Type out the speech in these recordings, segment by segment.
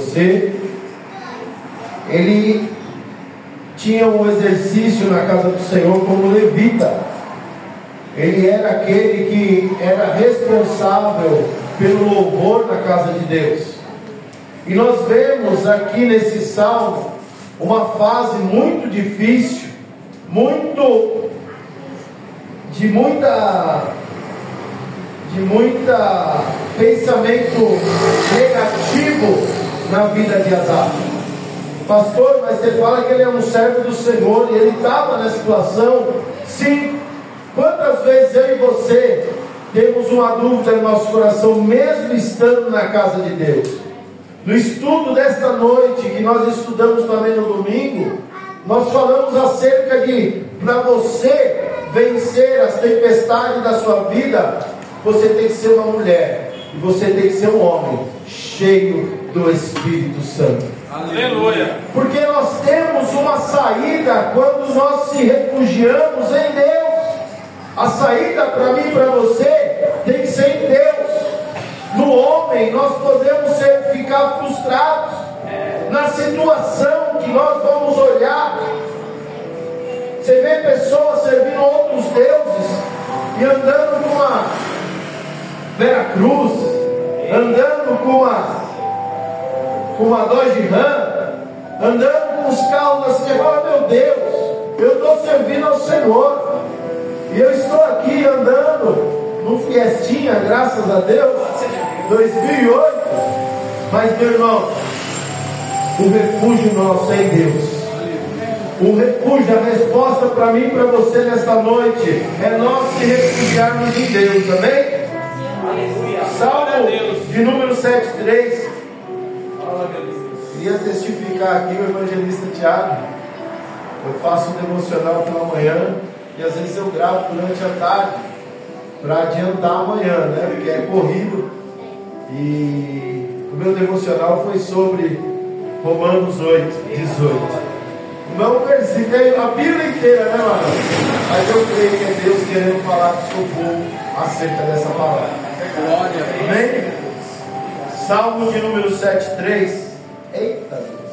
você. Ele tinha um exercício na casa do Senhor como levita. Ele era aquele que era responsável pelo louvor na casa de Deus. E nós vemos aqui nesse salmo uma fase muito difícil, de muita pensamento negativo na vida de Asaf. Pastor, mas você fala que ele é um servo do Senhor e ele estava nessa situação. Sim. Quantas vezes eu e você temos uma dúvida no nosso coração, mesmo estando na casa de Deus? No estudo desta noite, que nós estudamos também no domingo, nós falamos acerca de, para você vencer as tempestades da sua vida, você tem que ser uma mulher, e você tem que ser um homem cheio do Espírito Santo. Aleluia! Porque nós temos uma saída quando nós se refugiamos em Deus. A saída para mim e para você tem que ser em Deus. No homem nós podemos ficar frustrados na situação que nós vamos olhar. Você vê pessoas servindo outros deuses e andando com uma Veracruz, andando com uma Dodge Ram, andando com os carros assim, e fala, meu Deus, eu estou servindo ao Senhor. E eu estou aqui andando num Fiestinha, graças a Deus, 2008. Mas, meu irmão, o refúgio nosso é em Deus. O refúgio, a resposta para mim e para você nesta noite é nós se refugiarmos em Deus, amém? Salmo de número 7:3. Queria testificar aqui o evangelista Tiago. Eu faço um devocional pela manhã. E às vezes eu gravo durante a tarde para adiantar amanhã, né? Porque é corrido. E o meu devocional foi sobre Romanos 8:18. Não o versículo, a Bíblia inteira, né, mano? Mas eu creio que é Deus querendo falar com o seu povo acerca dessa palavra. Glória. Amém? Salmo de número 7:3. Eita Deus.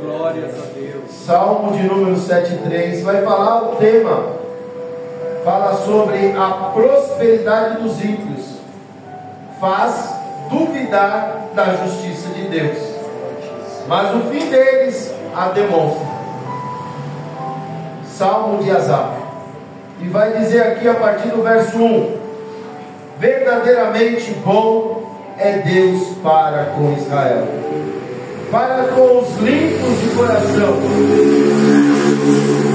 Glória a Deus. Salmo de número 7:3 vai falar o tema. Fala sobre a prosperidade dos ímpios, faz duvidar da justiça de Deus, mas o fim deles a demonstra. Salmo de Asaf. E vai dizer aqui a partir do verso 1: verdadeiramente bom é Deus para com Israel, para com os limpos de coração.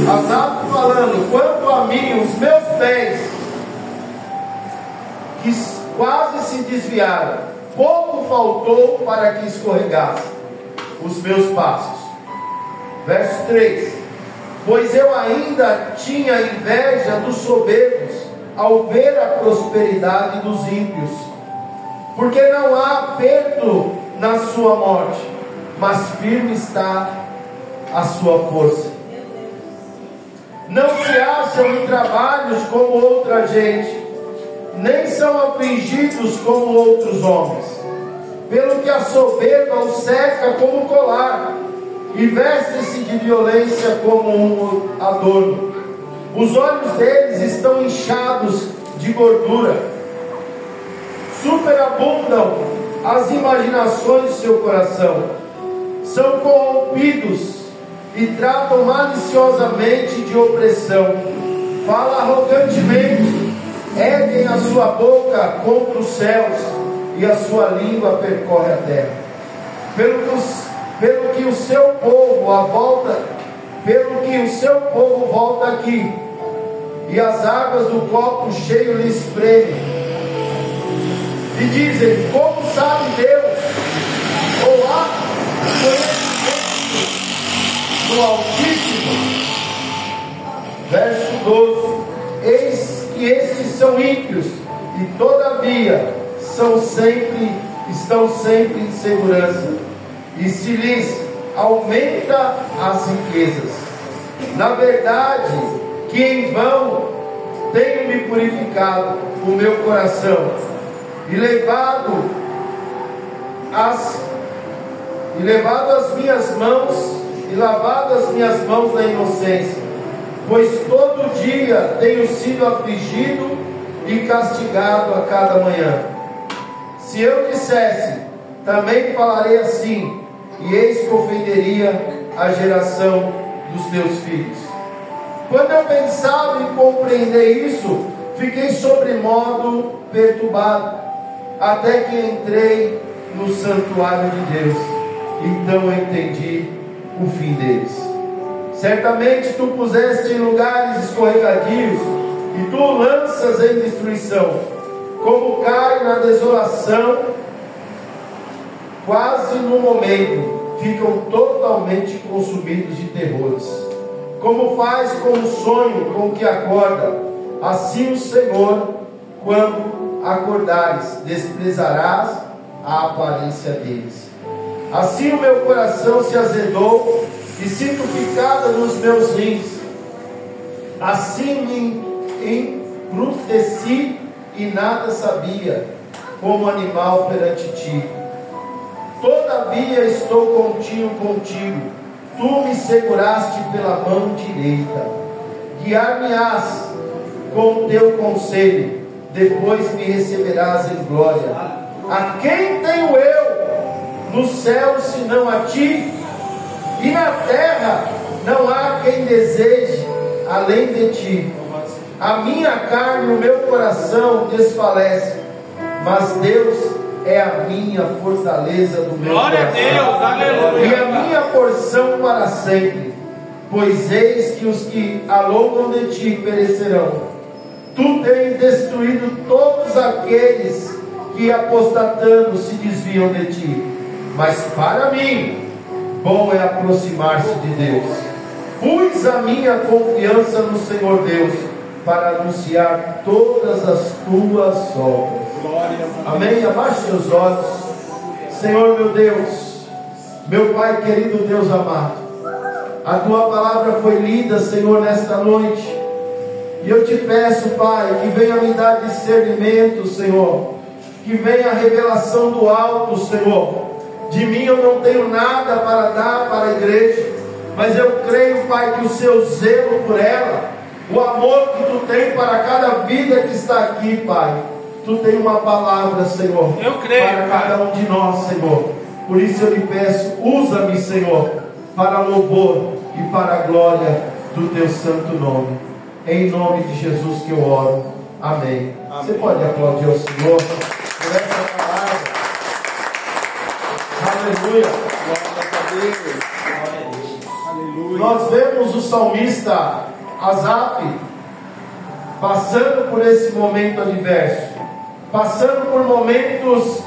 Asaf falando, quanto a mim, os meus pés, que quase se desviaram, pouco faltou para que escorregassem os meus passos. Verso 3: pois eu ainda tinha inveja dos soberbos, ao ver a prosperidade dos ímpios, porque não há aperto na sua morte, mas firme está a sua força. Não se acham em trabalhos como outra gente, nem são afligidos como outros homens. Pelo que a soberba os cerca como colar, e veste-se de violência como um adorno. Os olhos deles estão inchados de gordura, superabundam as imaginações de seu coração, são corrompidos e tratam maliciosamente de opressão, falam arrogantemente, erguem a sua boca contra os céus, e a sua língua percorre a terra. Pelo que o seu povo volta aqui, e as águas do copo cheio lhe espremem, e dizem, como sabe Deus? Ou há conhecimento do Altíssimo? Verso 12: eis que estes são ímpios, e todavia estão sempre em segurança, e se lhes aumenta as riquezas. Na verdade, que em vão tenho me purificado o meu coração, e levado e lavado as minhas mãos na inocência, pois todo dia tenho sido afligido e castigado a cada manhã. Se eu dissesse, também falarei assim, e eis que ofenderia a geração dos teus filhos. Quando eu pensava em compreender isso, fiquei sobremodo perturbado, até que entrei no santuário de Deus. Então eu entendi o fim deles. Certamente tu puseste em lugares escorregadios, e tu lanças em destruição, como cai na desolação, quase no momento, ficam totalmente consumidos de terrores. Como faz com o sonho com que acorda, assim o Senhor, quando acordares, desprezarás a aparência deles. Assim o meu coração se azedou e sinto picada nos meus rins. Assim me embruteci e nada sabia, como animal perante ti. Todavia estou contigo, tu me seguraste pela mão direita. Guiar-me-ás com teu conselho, depois me receberás em glória. A quem tenho eu no céu senão a ti? E na terra não há quem deseje além de ti. A minha carne e o meu coração desfalecem, mas Deus é a minha fortaleza do meu Glória coração. a Deus, aleluia. E a minha porção para sempre. Pois eis que os que alongam de ti perecerão. Tu tens destruído todos aqueles que apostatando se desviam de ti. Mas para mim, bom é aproximar-se de Deus. Pus a minha confiança no Senhor Deus, para anunciar todas as tuas obras. Amém? Abaixe seus olhos. Senhor meu Deus, meu Pai querido, Deus amado, a tua palavra foi lida, Senhor, nesta noite, e eu te peço, Pai, que venha me dar discernimento, Senhor, que venha a revelação do alto, Senhor. De mim eu não tenho nada para dar para a igreja, mas eu creio, Pai, que o seu zelo por ela, o amor que tu tem para cada vida que está aqui, Pai, tu tem uma palavra, Senhor, eu creio, para cada um de nós, Senhor. Por isso eu lhe peço, usa-me, Senhor, para louvor e para a glória do teu santo nome. Em nome de Jesus que eu oro. Amém. Você pode aplaudir ao Senhor por essa palavra. Aleluia. Aleluia. Nós vemos o salmista Asaf passando por esse momento adverso, passando por momentos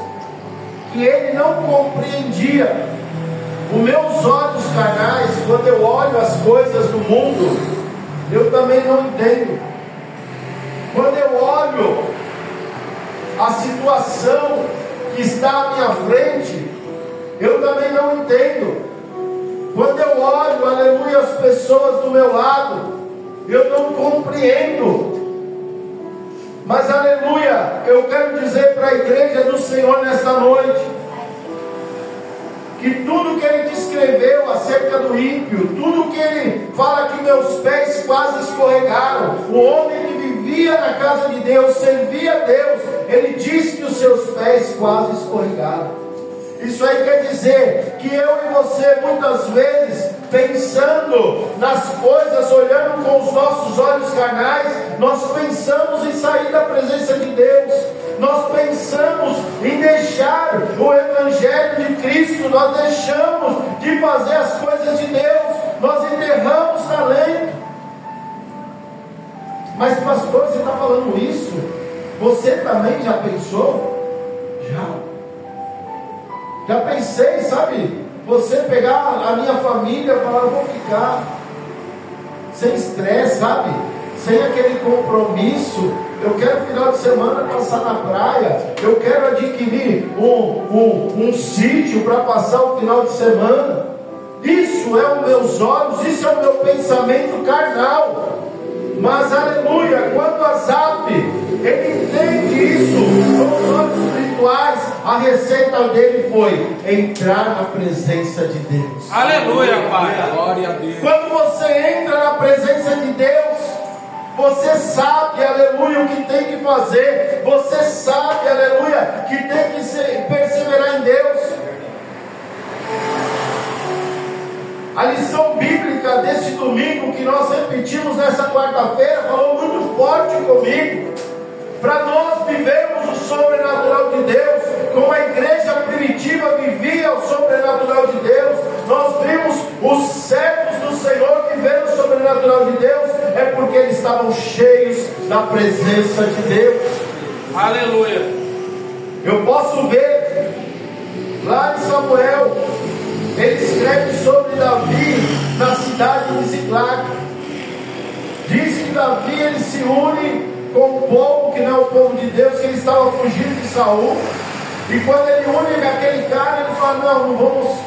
que ele não compreendia. Os meus olhos carnais, quando eu olho as coisas do mundo, eu também não entendo. Quando eu olho a situação que está à minha frente, eu também não entendo. Quando eu olho, aleluia, as pessoas do meu lado, eu não compreendo. Mas aleluia, eu quero dizer para a igreja do Senhor nesta noite, que tudo que ele descreveu acerca do ímpio, tudo que ele fala que meus pés quase escorregaram, o homem que vivia na casa de Deus, servia a Deus, ele disse que os seus pés quase escorregaram. Isso aí quer dizer que eu e você, muitas vezes, pensando nas coisas, olhando com os nossos olhos carnais, nós pensamos em sair da presença de Deus, nós pensamos em deixar o Evangelho de Cristo, nós deixamos de fazer as coisas de Deus, nós enterramos talento. Mas pastor, você está falando isso? Você também já pensou? Já pensei, sabe? Você pegar a minha família e falar, eu vou ficar sem estresse, sabe? Sem aquele compromisso. Eu quero final de semana passar na praia. Eu quero adquirir um sítio para passar o final de semana. Isso é os meus olhos, isso é o meu pensamento carnal. Mas aleluia, quando Asaf, ele entende isso com os olhos espirituais, espirituais, a receita dele foi entrar na presença de Deus. Aleluia, Pai. Glória a Deus. Quando você entra na presença de Deus, você sabe, aleluia, o que tem que fazer. Você sabe, aleluia, que tem que perseverar em Deus. A lição bíblica desse domingo que nós repetimos nessa quarta-feira falou muito forte comigo. Para nós vivermos o sobrenatural de Deus, como a igreja primitiva vivia o sobrenatural de Deus, nós vimos os servos do Senhor viver o sobrenatural de Deus, é porque eles estavam cheios da presença de Deus. Aleluia. Eu posso ver lá em Samuel, ele escreve sobre Davi na cidade de Ziclag. Diz que Davi ele se une com o povo que não é o povo de Deus, que ele estava fugindo de Saul. E quando ele une aquele cara, ele fala: não vamos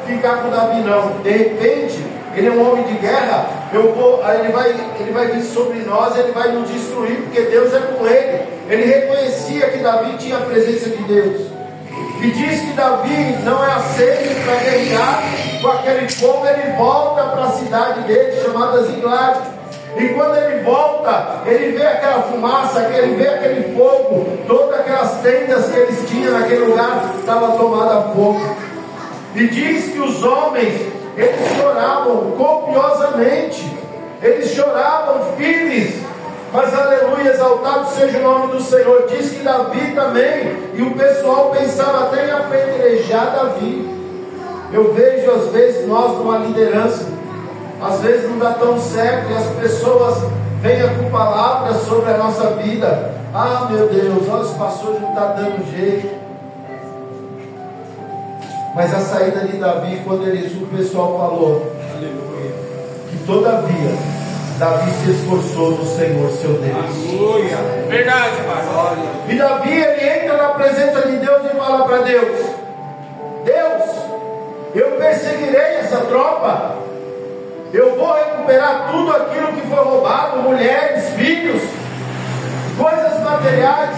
ficar com Davi não. De repente, ele é um homem de guerra. Ele vai vir sobre nós, ele vai nos destruir, porque Deus é com ele. Ele reconhecia que Davi tinha a presença de Deus. E diz que Davi não é aceito para guerrear com aquele povo. Ele volta para a cidade dele, chamada Ziclag. E quando ele volta, ele vê aquela fumaça, ele vê aquele fogo, todas aquelas tendas que eles tinham naquele lugar estavam tomadas a fogo. E diz que os homens, eles choravam copiosamente, eles choravam firmes, mas aleluia, exaltado seja o nome do Senhor. Diz que Davi também, e o pessoal pensava até em apedrejar Davi. Eu vejo às vezes nós numa liderança, às vezes não dá tão certo e as pessoas vêm com palavras sobre a nossa vida. Ah, meu Deus, olha, os pastores não estão dando jeito. Mas a saída de Davi, quando o pessoal falou, aleluia, que todavia Davi se esforçou no Senhor seu Deus. Aleluia. Verdade, Pai. E Davi, ele entra na presença de Deus e fala para Deus: Deus, eu perseguirei essa tropa. Eu vou recuperar tudo aquilo que foi roubado, mulheres, filhos, coisas materiais.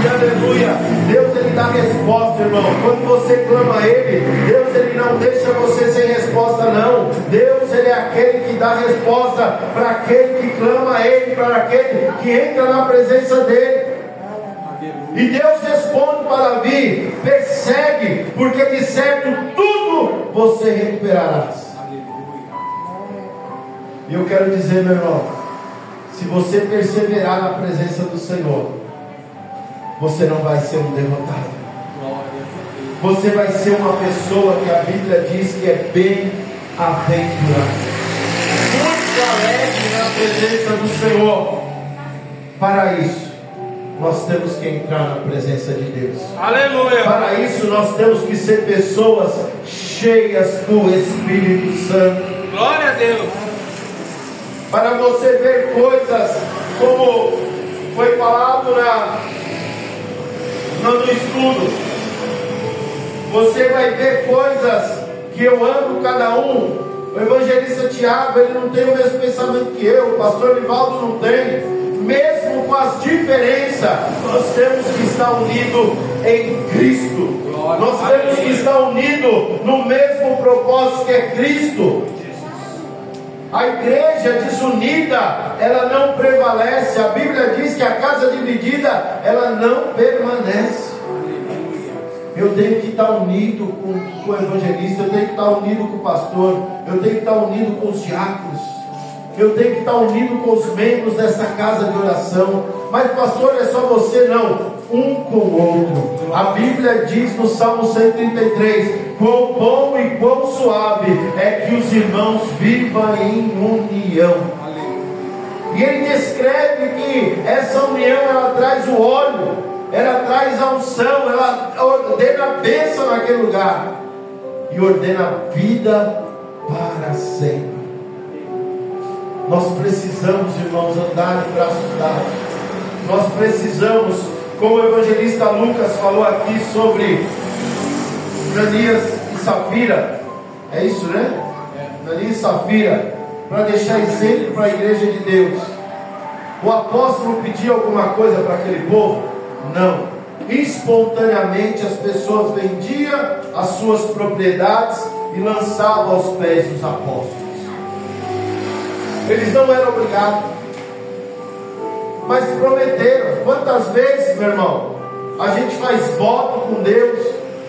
E aleluia, Deus ele dá resposta, irmão. Quando você clama a Ele, Deus ele não deixa você sem resposta, não. Deus ele é aquele que dá resposta para aquele que clama a Ele, para aquele que entra na presença dEle. E Deus responde para Davi: persegue, porque de certo tudo você recuperarás. E eu quero dizer, meu irmão, se você perseverar na presença do Senhor, você não vai ser um derrotado. Você vai ser uma pessoa que a Bíblia diz que é bem-aventurada, muito alegre na presença do Senhor. Para isso, nós temos que entrar na presença de Deus. Aleluia. Para isso, nós temos que ser pessoas cheias do Espírito Santo. Glória a Deus. Para você ver coisas como foi falado no estudo. Você vai ver coisas que eu amo cada um. O evangelista Tiago, ele não tem o mesmo pensamento que eu. O pastor Nivaldo não tem. Mesmo com as diferenças, nós temos que estar unidos em Cristo. Nós temos que estar unidos no mesmo propósito que é Cristo. A igreja desunida, ela não prevalece. A Bíblia diz que a casa dividida, ela não permanece. Eu tenho que estar unido com o evangelista, eu tenho que estar unido com o pastor, eu tenho que estar unido com os diáconos, eu tenho que estar unido com os membros dessa casa de oração. Mas pastor, é só você? Não, um com o outro. A Bíblia diz no Salmo 133: quão bom e quão suave é que os irmãos vivam em união. E ele descreve que essa união, ela traz o óleo, ela traz a unção, ela ordena a bênção naquele lugar e ordena a vida para sempre. Nós precisamos, irmãos, andar de braços dados. Nós precisamos, como o evangelista Lucas falou aqui sobre Ananias e Safira, é isso, né? Ananias e Safira, para deixar exemplo para a igreja de Deus. O apóstolo pediu alguma coisa para aquele povo? Não. espontaneamente as pessoas vendiam as suas propriedades e lançavam aos pés dos apóstolos. Eles não eram obrigados, mas prometeram. Quantas vezes, meu irmão, a gente faz voto com Deus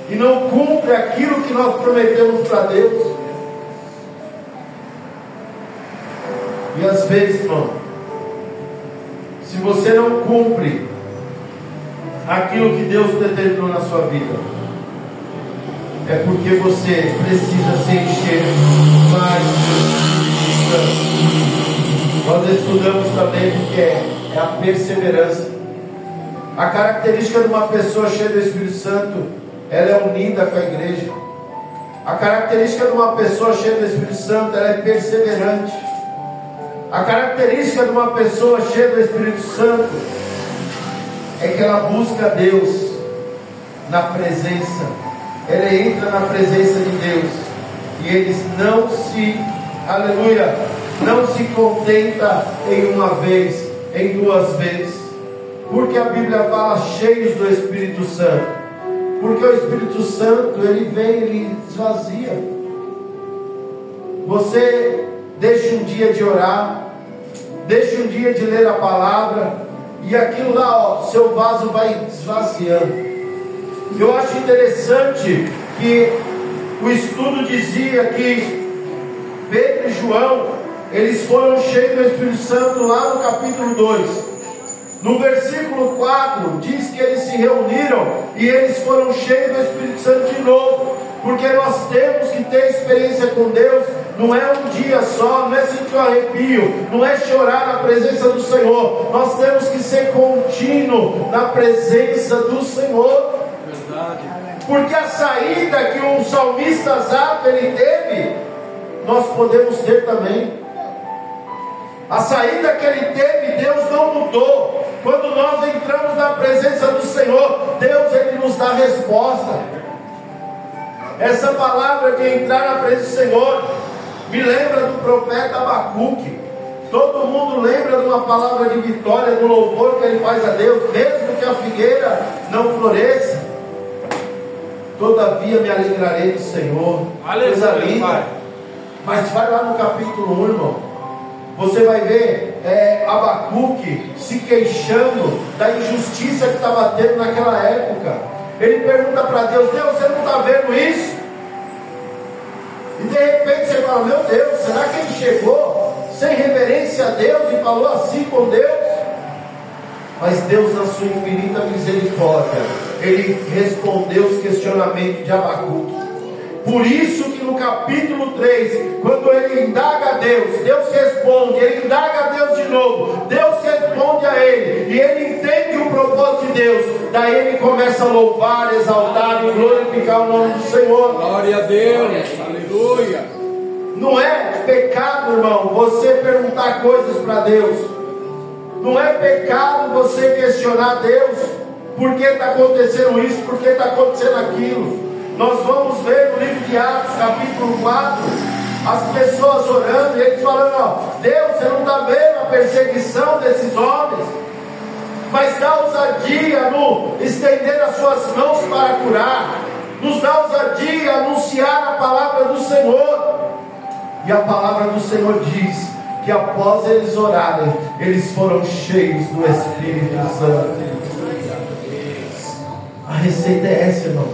e não cumpre aquilo que nós prometemos para Deus? E às vezes, irmão, se você não cumpre aquilo que Deus determinou na sua vida, é porque você precisa se encher mais do Espírito Santo. Nós estudamos também o que é a perseverança. A característica de uma pessoa cheia do Espírito Santo, ela é unida com a igreja. A característica de uma pessoa cheia do Espírito Santo, ela é perseverante. A característica de uma pessoa cheia do Espírito Santo é que ela busca Deus na presença. Ela entra na presença de Deus e eles não se, aleluia, não se contenta em uma vez, em duas vezes. Porque a Bíblia fala cheios do Espírito Santo. Porque o Espírito Santo, ele vem, ele esvazia. Você deixa um dia de orar, deixa um dia de ler a palavra, e aquilo lá, ó, seu vaso vai esvaziando. Eu acho interessante que o estudo dizia que Pedro e João, eles foram cheios do Espírito Santo lá no capítulo 2. No versículo 4 diz que eles se reuniram e eles foram cheios do Espírito Santo de novo. Porque nós temos que ter experiência com Deus. Não é um dia só, não é sentir um arrepio, não é chorar na presença do Senhor. Nós temos que ser contínuo na presença do Senhor. Verdade. Porque a saída que o salmista Asaf ele teve, nós podemos ter também. A saída que ele teve, Deus não mudou. Quando nós entramos na presença do Senhor, Deus ele nos dá resposta. Essa palavra de entrar na presença do Senhor me lembra do profeta Abacuque. Todo mundo lembra de uma palavra de vitória, do louvor que ele faz a Deus, mesmo que a figueira não floresça. Todavia me alegrarei do Senhor. Coisa linda. Mas vai lá no capítulo 1, irmão. Você vai ver Abacuque se queixando da injustiça que estava tendo naquela época. Ele pergunta para Deus: Deus, você não está vendo isso? E de repente você fala: meu Deus, será que ele chegou sem reverência a Deus e falou assim com Deus? Mas Deus, na sua infinita misericórdia, ele respondeu os questionamentos de Abacuque. Por isso que no capítulo 3, quando ele indaga a Deus, Deus responde, ele indaga a Deus de novo, Deus responde a ele, e ele entende o propósito de Deus. Daí ele começa a louvar, exaltar e glorificar o nome do Senhor. Glória a Deus, aleluia. Não é pecado, irmão, você perguntar coisas para Deus. Não é pecado você questionar Deus. Por que está acontecendo isso? Por que está acontecendo aquilo? Nós vamos ver no livro de Atos, capítulo 4, as pessoas orando e eles falando: ó, Deus, você não está vendo a perseguição desses homens? Mas dá ousadia no estender as suas mãos para curar, nos dá ousadia a anunciar a palavra do Senhor. E a palavra do Senhor diz que após eles orarem, eles foram cheios do Espírito Santo. A receita é essa, irmão.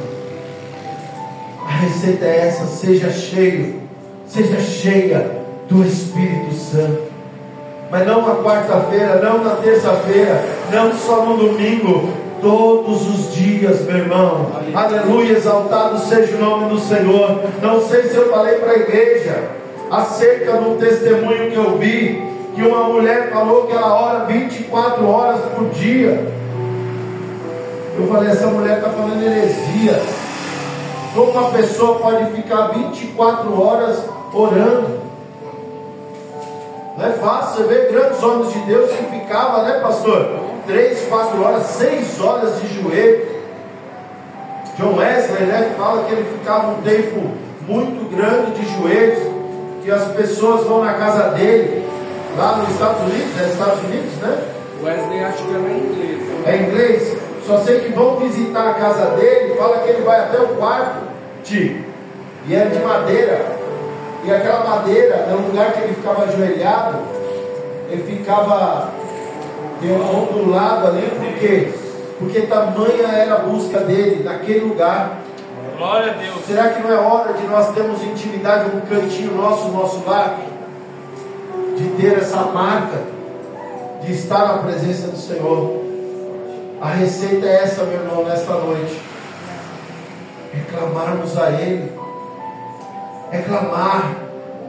A receita é essa: seja cheio, seja cheia do Espírito Santo. Mas não na quarta-feira, não na terça-feira, não só no domingo, todos os dias, meu irmão. Aleluia, exaltado seja o nome do Senhor. Não sei se eu falei para a igreja acerca do testemunho que eu vi, que uma mulher falou que ela ora 24 horas por dia. Eu falei: essa mulher está falando heresia. Como uma pessoa pode ficar 24 horas orando? Não é fácil. Você vê grandes homens de Deus que ficavam, né, pastor? 3, 4 horas, 6 horas de joelho. John Wesley, né, fala que ele ficava um tempo muito grande de joelhos, que as pessoas vão na casa dele, lá nos Estados Unidos, Estados Unidos, né? Wesley acho que era inglês. É inglês? Só sei que vão visitar a casa dele. Fala que ele vai até o quarto, e é de madeira. E aquela madeira, no lugar que ele ficava ajoelhado, ele ficava ondulado ali. Por quê? Porque tamanha era a busca dele naquele lugar. Glória a Deus. Será que não é hora de nós termos intimidade no cantinho nosso, no nosso lar? De ter essa marca, de estar na presença do Senhor. A receita é essa, meu irmão, nesta noite. Reclamarmos a Ele. Reclamar.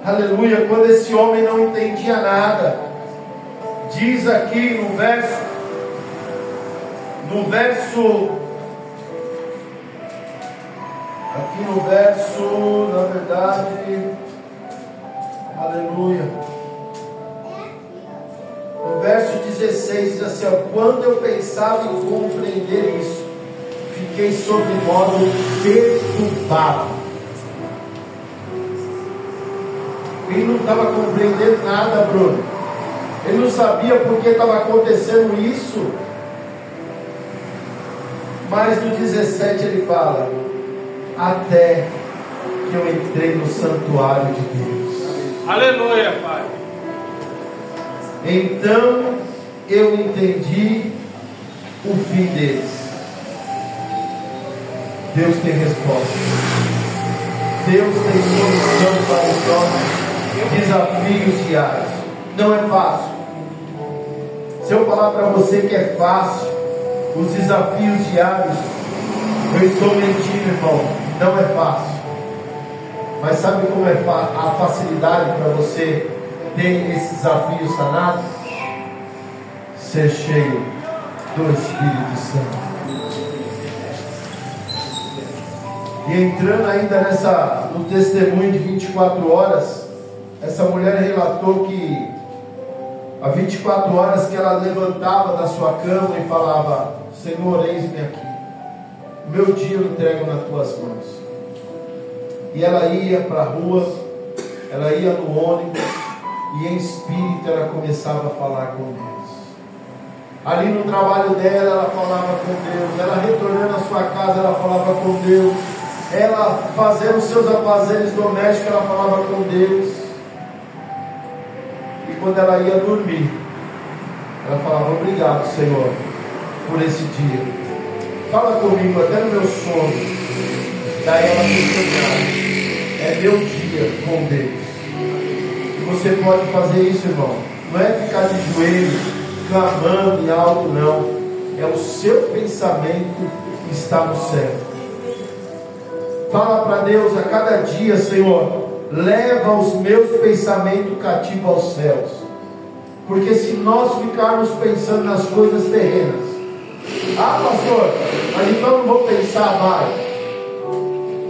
Aleluia. Quando esse homem não entendia nada, diz aqui no verso, na verdade, aleluia, no verso 16 diz assim, ó, quando eu pensava em compreender isso, fiquei sobre modo perturbado. Ele não estava compreendendo nada, Bruno. Ele não sabia por que estava acontecendo isso. Mas no 17 ele fala, até que eu entrei no santuário de Deus. Aleluia, Pai. Então eu entendi o fim deles. Deus tem resposta. Deus tem solução para os nossos desafios diários. Não é fácil. Se eu falar para você que é fácil, os desafios diários, eu estou mentindo, irmão. Não é fácil. Mas sabe como é a facilidade para você ter esses desafios sanados? Ser cheio do Espírito Santo. E entrando ainda no testemunho de 24 horas, essa mulher relatou que há 24 horas que ela levantava da sua cama e falava, Senhor, eis-me aqui, meu dia eu entrego nas tuas mãos. E ela ia para a rua, ela ia no ônibus, e em espírito ela começava a falar com Deus. Ali no trabalho dela, ela falava com Deus. Ela retornando à sua casa, ela falava com Deus. Ela fazendo os seus afazeres domésticos, ela falava com Deus. E quando ela ia dormir, ela falava, obrigado, Senhor, por esse dia. Fala comigo até no meu sono. Daí ela disse, é meu dia com Deus. E você pode fazer isso, irmão. Não é ficar de joelhos, clamando em alto, não. É o seu pensamento que está no céu. Fala para Deus a cada dia, Senhor, leva os meus pensamentos cativos aos céus. Porque se nós ficarmos pensando nas coisas terrenas, pastor, mas então não vou pensar mais.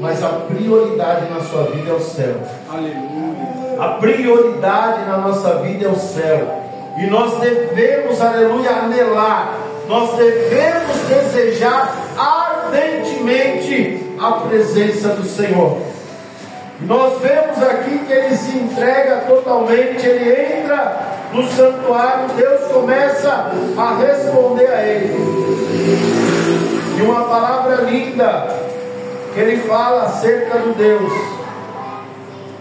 Mas a prioridade na sua vida é o céu. Aleluia. A prioridade na nossa vida é o céu. E nós devemos, aleluia, anelar. Nós devemos desejar ardentemente a presença do Senhor. Nós vemos aqui que ele se entrega totalmente. Ele entra no santuário. Deus começa a responder a ele. E uma palavra linda que ele fala acerca do Deus.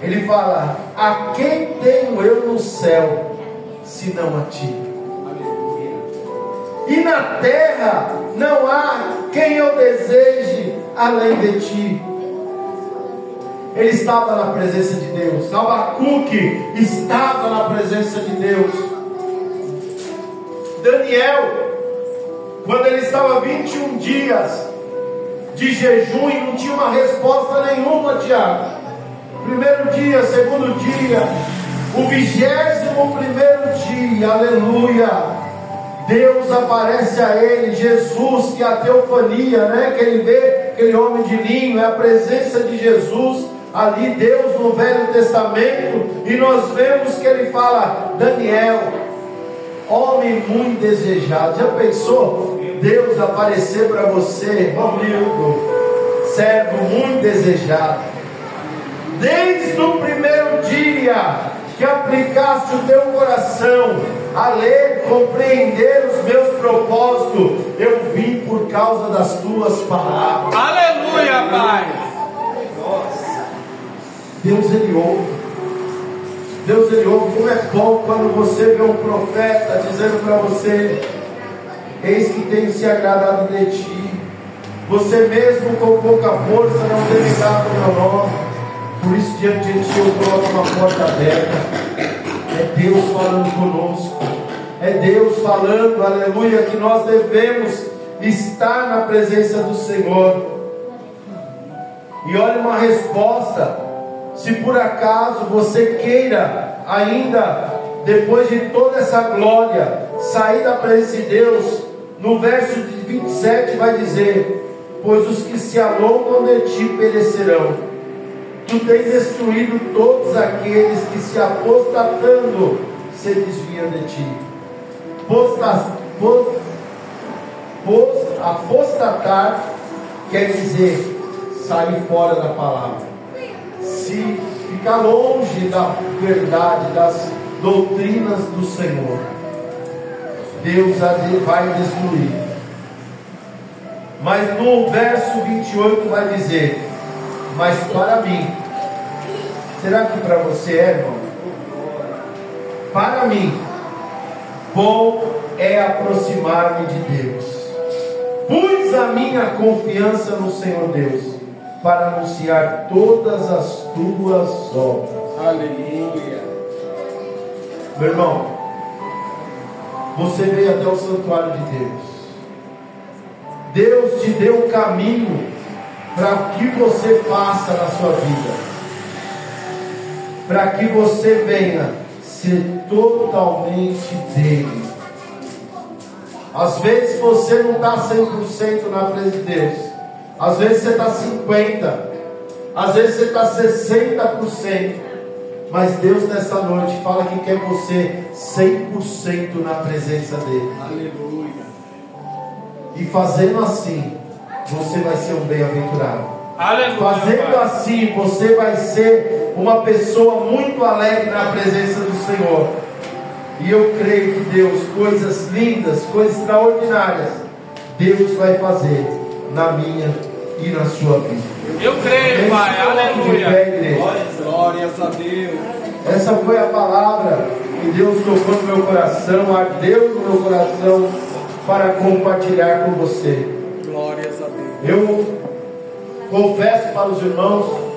Ele fala, a quem tenho eu no céu, senão a ti? E na terra não há quem eu deseje além de ti. Ele estava na presença de Deus. Abacuque estava na presença de Deus. Daniel, quando ele estava 21 dias de jejum e não tinha uma resposta nenhuma, Tiago. Primeiro dia, segundo dia, o 21º dia, aleluia, Deus aparece a ele, Jesus, que é a teofania, né? Que ele vê aquele homem de linho, é a presença de Jesus, ali Deus no Velho Testamento, e nós vemos que ele fala, Daniel, homem muito desejado. Já pensou Deus aparecer para você, amigo, servo muito desejado? Desde o primeiro dia que aplicaste o teu coração a ler compreender os meus propósitos. Eu vim por causa das tuas palavras. Aleluia, Pai. Deus, Ele ouve. Deus, Ele ouve. Como é bom quando você vê um profeta dizendo para você: eis que tenho se agradado de ti. Você mesmo com pouca força não tem ligado o meu nome. Por isso diante de ti eu coloco uma porta aberta. É Deus falando conosco. É Deus falando, aleluia, que nós devemos estar na presença do Senhor. E olha uma resposta. Se por acaso você queira ainda, depois de toda essa glória, sair da presença de Deus, no verso 27 vai dizer: pois os que se alongam de ti perecerão. Tu tens destruído todos aqueles que se apostatando se desviam de ti. Apostatar quer dizer sair fora da palavra, se ficar longe da verdade, das doutrinas do Senhor. Deus vai destruir. Mas no verso 28 vai dizer: mas para mim, será que para você é, irmão? Para mim, bom é aproximar-me de Deus. Pus a minha confiança no Senhor Deus, para anunciar todas as tuas obras. Aleluia. Meu irmão, você veio até o santuário de Deus. Deus te deu um caminho para que você faça na sua vida, para que você venha ser totalmente dele. Às vezes você não está 100% na presença de Deus, às vezes você está 50%, às vezes você está 60%, mas Deus nessa noite fala que quer você 100% na presença dele. Aleluia. E fazendo assim, você vai ser um bem-aventurado. Aleluia, Fazendo Pai. assim, você vai ser uma pessoa muito alegre na presença do Senhor. E eu creio que Deus, coisas lindas, coisas extraordinárias, Deus vai fazer na minha e na sua vida. Eu creio, Pai. Aleluia. Glórias a Deus. Essa foi a palavra que Deus tocou no meu coração, ardeu no meu coração para compartilhar com você. Glórias a Deus. Eu confesso para os irmãos